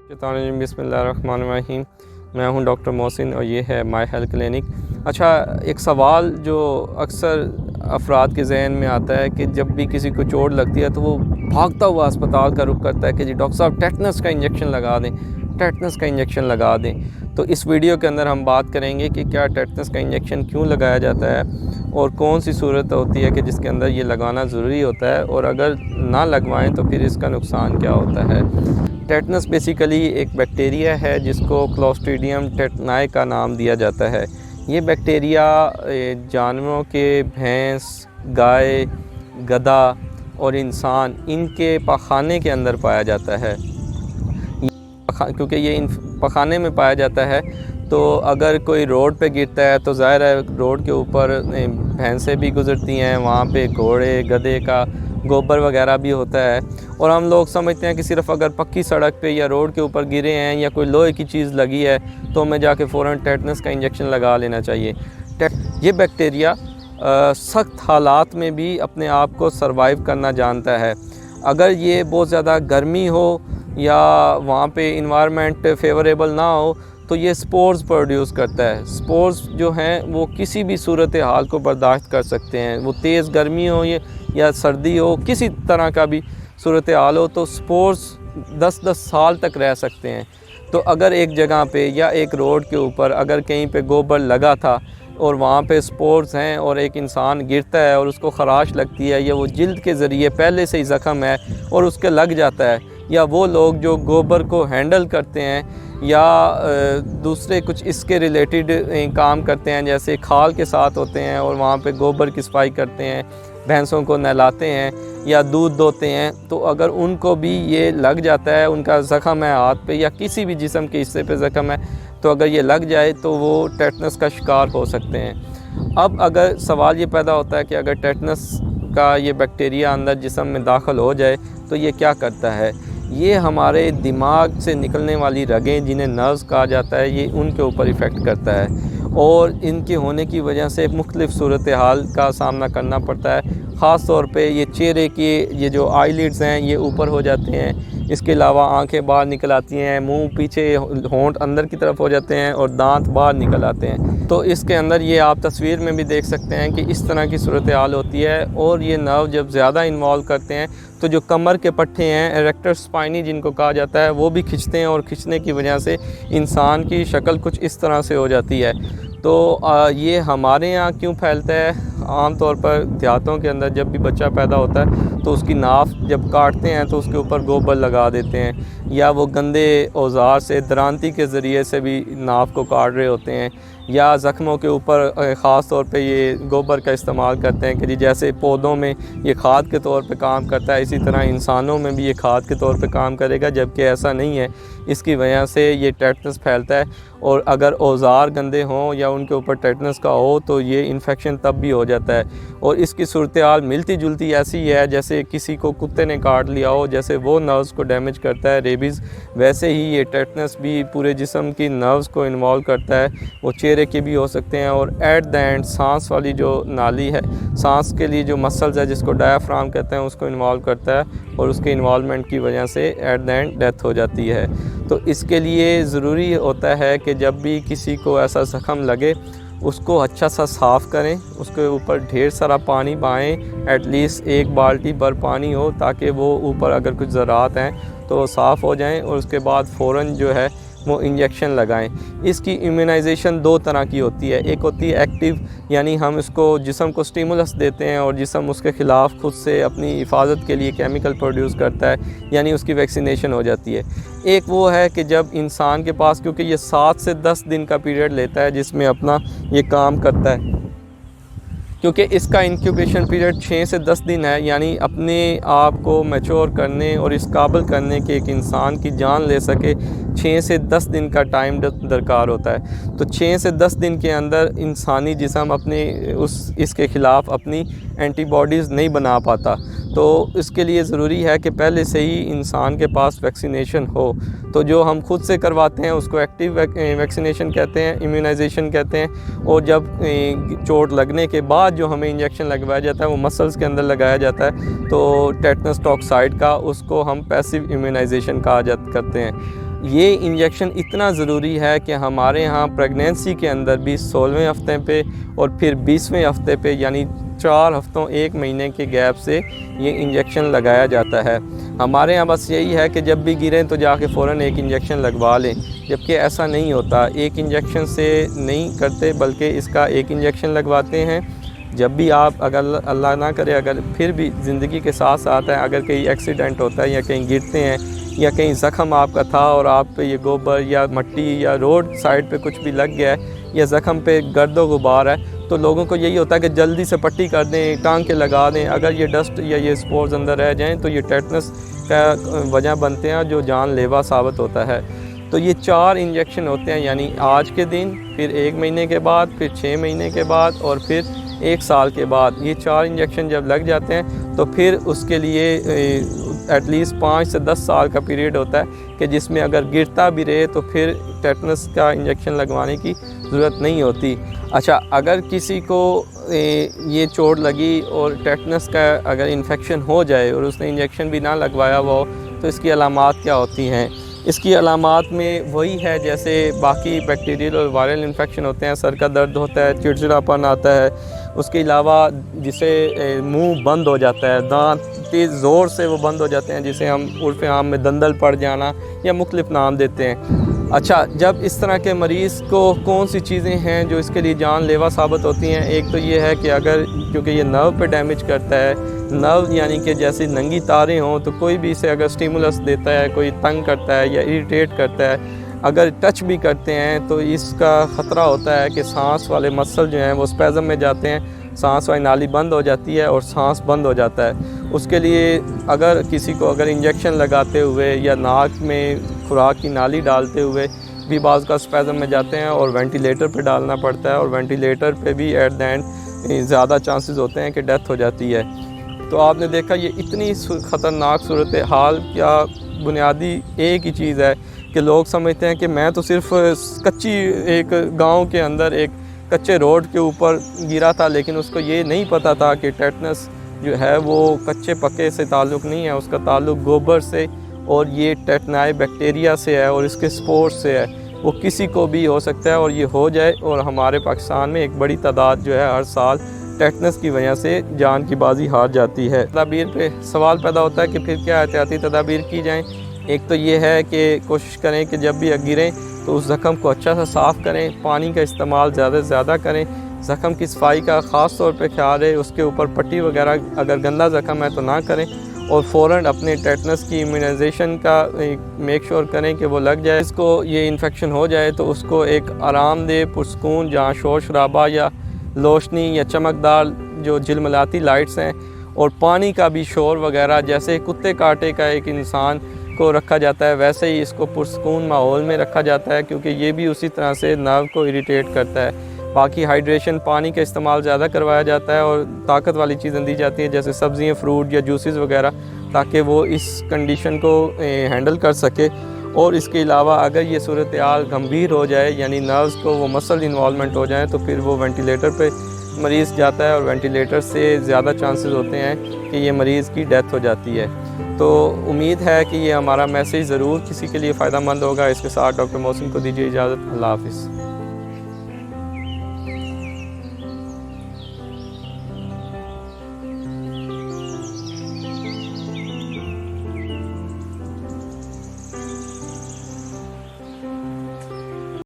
बिस्मिल्लाहिर्रहमानिर्रहीम। मैं हूं डॉक्टर मोहसिन और ये है माय हेल्थ क्लिनिक। अच्छा, एक सवाल जो अक्सर अफराद के जहन में आता है कि जब भी किसी को चोट लगती है तो वो भागता हुआ अस्पताल का रुख करता है कि जी डॉक्टर साहब टेटनस का इंजेक्शन लगा दें, टेटनस का इंजेक्शन लगा दें। तो इस वीडियो के अंदर हम बात करेंगे कि क्या टेटनस का इंजेक्शन क्यों लगाया जाता है और कौन सी सूरत होती है कि जिसके अंदर ये लगाना ज़रूरी होता है, और अगर ना लगवाएं तो फिर इसका नुकसान क्या होता है। टेटनस बेसिकली एक बैक्टीरिया है जिसको क्लोस्ट्रीडियम टेटनाई का नाम दिया जाता है। ये बैक्टीरिया जानवरों के भैंस, गाय, गधा और इंसान इनके पखाने के अंदर पाया जाता है। क्योंकि ये इन पखाने में पाया जाता है तो अगर कोई रोड पे गिरता है तो ज़ाहिर है रोड के ऊपर भैंसें भी गुज़रती हैं, वहाँ पे घोड़े गधे का गोबर वगैरह भी होता है। और हम लोग समझते हैं कि सिर्फ़ अगर पक्की सड़क पे या रोड के ऊपर गिरे हैं या कोई लोहे की चीज़ लगी है तो हमें जाके फ़ौरन टेटनस का इंजेक्शन लगा लेना चाहिए। ये बैक्टीरिया सख्त हालात में भी अपने आप को सर्वाइव करना जानता है। अगर ये बहुत ज़्यादा गर्मी हो या वहाँ पे इन्वायरमेंट फेवरेबल ना हो तो ये स्पोर्स प्रोड्यूस करता है। स्पोर्स जो हैं वो किसी भी सूरत हाल को बर्दाश्त कर सकते हैं, वो तेज़ गर्मी हो या सर्दी हो, किसी तरह का भी सूरत हाल हो, तो स्पोर्स 10-10 साल तक रह सकते हैं। तो अगर एक जगह पे या एक रोड के ऊपर अगर कहीं पे गोबर लगा था और वहाँ पे स्पोर्स हैं और एक इंसान गिरता है और उसको ख़राश लगती है या वो जिल्द के ज़रिए पहले से ही ज़ख़म है और उसके लग जाता है, या वो लोग जो गोबर को हैंडल करते हैं या दूसरे कुछ इसके रिलेटेड काम करते हैं, जैसे खाल के साथ होते हैं और वहाँ पे गोबर की सफाई करते हैं, भैंसों को नहलाते हैं या दूध दोते हैं, तो अगर उनको भी ये लग जाता है, उनका ज़ख़म है हाथ पे या किसी भी जिस्म के हिस्से पे ज़ख़म है, तो अगर ये लग जाए तो वो टेटनस का शिकार हो सकते हैं। अब अगर सवाल ये पैदा होता है कि अगर टेटनस का ये बैक्टीरिया अंदर जिस्म में दाखिल हो जाए तो ये क्या करता है। ये हमारे दिमाग से निकलने वाली रगें जिन्हें नर्व्स कहा जाता है, ये उनके ऊपर इफ़ेक्ट करता है और इनके होने की वजह से मुख्तलिफ़ सूरत हाल का सामना करना पड़ता है। ख़ास तौर पे ये चेहरे के ये जो आईलिड्स हैं ये ऊपर हो जाते हैं, इसके अलावा आंखें बाहर निकल आती हैं, मुंह पीछे, होंठ अंदर की तरफ हो जाते हैं और दांत बाहर निकल आते हैं। तो इसके अंदर ये आप तस्वीर में भी देख सकते हैं कि इस तरह की सूरत हाल होती है। और ये नर्व जब ज़्यादा इन्वॉल्व करते हैं तो जो कमर के पट्टे हैं, एरेक्टर स्पाइनी जिनको कहा जाता है, वो भी खिंचते हैं और खिंचने की वजह से इंसान की शक्ल कुछ इस तरह से हो जाती है। तो ये हमारे यहाँ क्यों फैलता है? आम तौर पर देहातों के अंदर जब भी बच्चा पैदा होता है तो उसकी नाफ जब काटते हैं तो उसके ऊपर गोबर लगा देते हैं, या वो गंदे औजार से दरांती के ज़रिए से भी नाफ को काट रहे होते हैं, या ज़ख्मों के ऊपर ख़ास तौर पे ये गोबर का इस्तेमाल करते हैं कि जी जैसे पौधों में ये खाद के तौर पे काम करता है, इसी तरह इंसानों में भी ये खाद के तौर पे काम करेगा, जबकि ऐसा नहीं है। इसकी वजह से ये टेटनस फैलता है और अगर औजार गंदे हों या उनके ऊपर टेटनस का हो तो ये इन्फेक्शन तब भी हो जाता है। और इसकी सूरत हाल मिलती जुलती ऐसी है जैसे किसी को कुत्ते ने काट लिया हो, जैसे वो नर्व्स को डैमेज करता है रेबीज़, वैसे ही ये टेटनस भी पूरे जिस्म की नर्व्स को इन्वॉल्व करता है। वो चेहरे के भी हो सकते हैं और एट द एंड सांस वाली जो नाली है, सांस के लिए जो मसल्स है जिसको डायाफ्राम कहते हैं, उसको इन्वॉल्व करता है और उसके इन्वॉल्वमेंट की वजह से एट द एंड डेथ हो जाती है। तो इसके लिए ज़रूरी होता है कि जब भी किसी को ऐसा ज़ख़म लगे उसको अच्छा सा साफ़ करें, उसके ऊपर ढेर सारा पानी बहाएं, एटलीस्ट 1 बाल्टी भर पानी हो ताकि वो ऊपर अगर कुछ ज़रात हैं तो वो साफ़ हो जाएं, और उसके बाद फ़ौरन जो है वो इंजेक्शन लगाएं। इसकी इम्यूनाइजेशन 2 तरह की होती है। एक होती है एक्टिव, यानी हम इसको जिस्म को स्टिमुलस देते हैं और जिस्म उसके ख़िलाफ़ खुद से अपनी हिफाजत के लिए केमिकल प्रोड्यूस करता है, यानी उसकी वैक्सीनेशन हो जाती है। एक वो है कि जब इंसान के पास, क्योंकि ये 7 से 10 दिन का पीरियड लेता है जिसमें अपना ये काम करता है, क्योंकि इसका इंक्यूबेशन पीरियड 6 से 10 दिन है, यानी अपने आप को मैच्योर करने और इस काबिल करने के एक इंसान की जान ले सके 6 से 10 दिन का टाइम दरकार होता है। तो 6 से 10 दिन के अंदर इंसानी जिस्म अपने इसके ख़िलाफ़ अपनी एंटीबॉडीज़ नहीं बना पाता। तो इसके लिए ज़रूरी है कि पहले से ही इंसान के पास वैक्सीनेशन हो। तो जो हम खुद से करवाते हैं उसको एक्टिव वैक्सीनेशन कहते हैं, इम्यूनाइजेशन कहते हैं। और जब चोट लगने के बाद जो हमें इंजेक्शन लगवाया जाता है वो मसल्स के अंदर लगाया जाता है, तो टेटनस टॉक्साइड का, उसको हम पैसिव इम्यूनाइजेशन कहा करते हैं। ये इंजेक्शन इतना ज़रूरी है कि हमारे यहाँ प्रेगनेंसी के अंदर भी 16वें हफ्ते पे और फिर 20वें हफ्ते पे यानी 4 हफ्तों 1 महीने के गैप से ये इंजेक्शन लगाया जाता है। हमारे यहाँ बस यही है कि जब भी गिरें तो जाके फ़ौरन एक इंजेक्शन लगवा लें, जबकि ऐसा नहीं होता। एक इंजेक्शन से नहीं करते बल्कि इसका एक इंजेक्शन लगवाते हैं। जब भी आप अगर अल्लाह ना करे अगर फिर भी ज़िंदगी के साथ साथ है, अगर कहीं एक्सीडेंट होता है या कहीं गिरते हैं या कहीं ज़ख़म आपका था और आप पे ये गोबर या मट्टी या रोड साइड पे कुछ भी लग गया है या ज़ख़म पे गर्द व गुबार है, तो लोगों को यही होता है कि जल्दी से पट्टी कर दें, टांग के लगा दें। अगर ये डस्ट या ये स्पोर्स अंदर रह जाएँ तो ये टेटनस का वजह बनते हैं जो जानलेवा साबित होता है। तो ये 4 इंजेक्शन होते हैं, यानी आज के दिन, फिर 1 महीने के बाद, फिर 6 महीने के बाद और फिर 1 साल के बाद। ये 4 इंजेक्शन जब लग जाते हैं तो फिर उसके लिए एटलीस्ट 5 से 10 साल का पीरियड होता है कि जिसमें अगर गिरता भी रहे तो फिर टेटनस का इंजेक्शन लगवाने की ज़रूरत नहीं होती। अच्छा, अगर किसी को ये चोट लगी और टेटनस का अगर इन्फेक्शन हो जाए और उसने इंजेक्शन भी ना लगवाया हुआ हो तो इसकी अलामात क्या होती हैं? इसकी अलामात में वही है जैसे बाकी बैक्टीरियल और वायरल इन्फेक्शन होते हैं। सर का दर्द होता है, चिड़चिड़ापन आता है, उसके अलावा जिसे मुंह बंद हो जाता है, दांत तेज़ ज़ोर से वो बंद हो जाते हैं, जिसे हम उर्फ़ आम में दंदल पड़ जाना या मुख्तलिफ़ नाम देते हैं। अच्छा, जब इस तरह के मरीज़ को कौन सी चीज़ें हैं जो इसके लिए जानलेवा साबित होती हैं? एक तो ये है कि अगर क्योंकि ये नर्व पे डैमेज करता है, नर्व यानी कि जैसे नंगी तारें हों, तो कोई भी इसे अगर स्टिमुलस देता है, कोई तंग करता है या इरिटेट करता है, अगर टच भी करते हैं तो इसका ख़तरा होता है कि सांस वाले मसल जो हैं वो स्पैज़म में जाते हैं, सांस वाली नाली बंद हो जाती है और सांस बंद हो जाता है। उसके लिए अगर किसी को अगर इंजेक्शन लगाते हुए या नाक में खुराक की नाली डालते हुए भी बाज़ का स्पैज़म में जाते हैं और वेंटिलेटर पे डालना पड़ता है और वेंटिलेटर पे भी एट द एंड ज़्यादा चांसेस होते हैं कि डेथ हो जाती है। तो आपने देखा ये इतनी ख़तरनाक सूरत हाल, क्या बुनियादी एक ही चीज़ है कि लोग समझते हैं कि मैं तो सिर्फ़ कच्ची एक गांव के अंदर एक कच्चे रोड के ऊपर गिरा था, लेकिन उसको ये नहीं पता था कि टेटनस जो है वो कच्चे पक्के से ताल्लुक़ नहीं है, उसका ताल्लुक़ गोबर से और ये टेटनाई बैक्टीरिया से है और इसके स्पोर्स से है। वो किसी को भी हो सकता है और ये हो जाए। और हमारे पाकिस्तान में एक बड़ी तादाद जो है हर साल टेटनस की वजह से जान की बाजी हार जाती है। तदाबीर पे सवाल पैदा होता है कि फिर क्या एहतियाती तदाबीर की जाएँ? एक तो ये है कि कोशिश करें कि जब भी गिरें तो उस ज़ख़म को अच्छा सा साफ़ करें, पानी का इस्तेमाल ज़्यादा से ज़्यादा करें, ज़ख़म की सफाई का ख़ास तौर पे ख्याल है, उसके ऊपर पट्टी वगैरह अगर गंदा ज़ख़म है तो ना करें और फ़ौरन अपने टेटनस की इम्यूनाइजेशन का मेक श्योर करें कि वो लग जाए। इसको ये इन्फेक्शन हो जाए तो उसको एक आरामदेह पुरसकून जहाँ शोर शराबा या रोशनी या चमकदार जो झिलमिलाती लाइट्स हैं और पानी का भी शोर वगैरह, जैसे कुत्ते काटे का एक इंसान को रखा जाता है वैसे ही इसको पुरसकून माहौल में रखा जाता है, क्योंकि ये भी उसी तरह से नर्व को इरिटेट करता है। बाकी हाइड्रेशन, पानी का इस्तेमाल ज़्यादा करवाया जाता है और ताकत वाली चीज़ें दी जाती हैं जैसे सब्ज़ियाँ, फ्रूट या जूसेस वगैरह, ताकि वो इस कंडीशन को हैंडल कर सके। और इसके अलावा अगर ये सूरत हाल गंभीर हो जाए यानी नर्व्स को वो मसल इन्वॉल्वमेंट हो जाए तो फिर वो वेंटिलेटर पे मरीज़ जाता है और वेंटिलेटर से ज़्यादा चांसेस होते हैं कि ये मरीज़ की डेथ हो जाती है। तो उम्मीद है कि ये हमारा मैसेज ज़रूर किसी के लिए फ़ायदा मंद होगा। इसके साथ डॉक्टर मोहसिन को दीजिए इजाज़त। अल्लाह हाफ़िज़।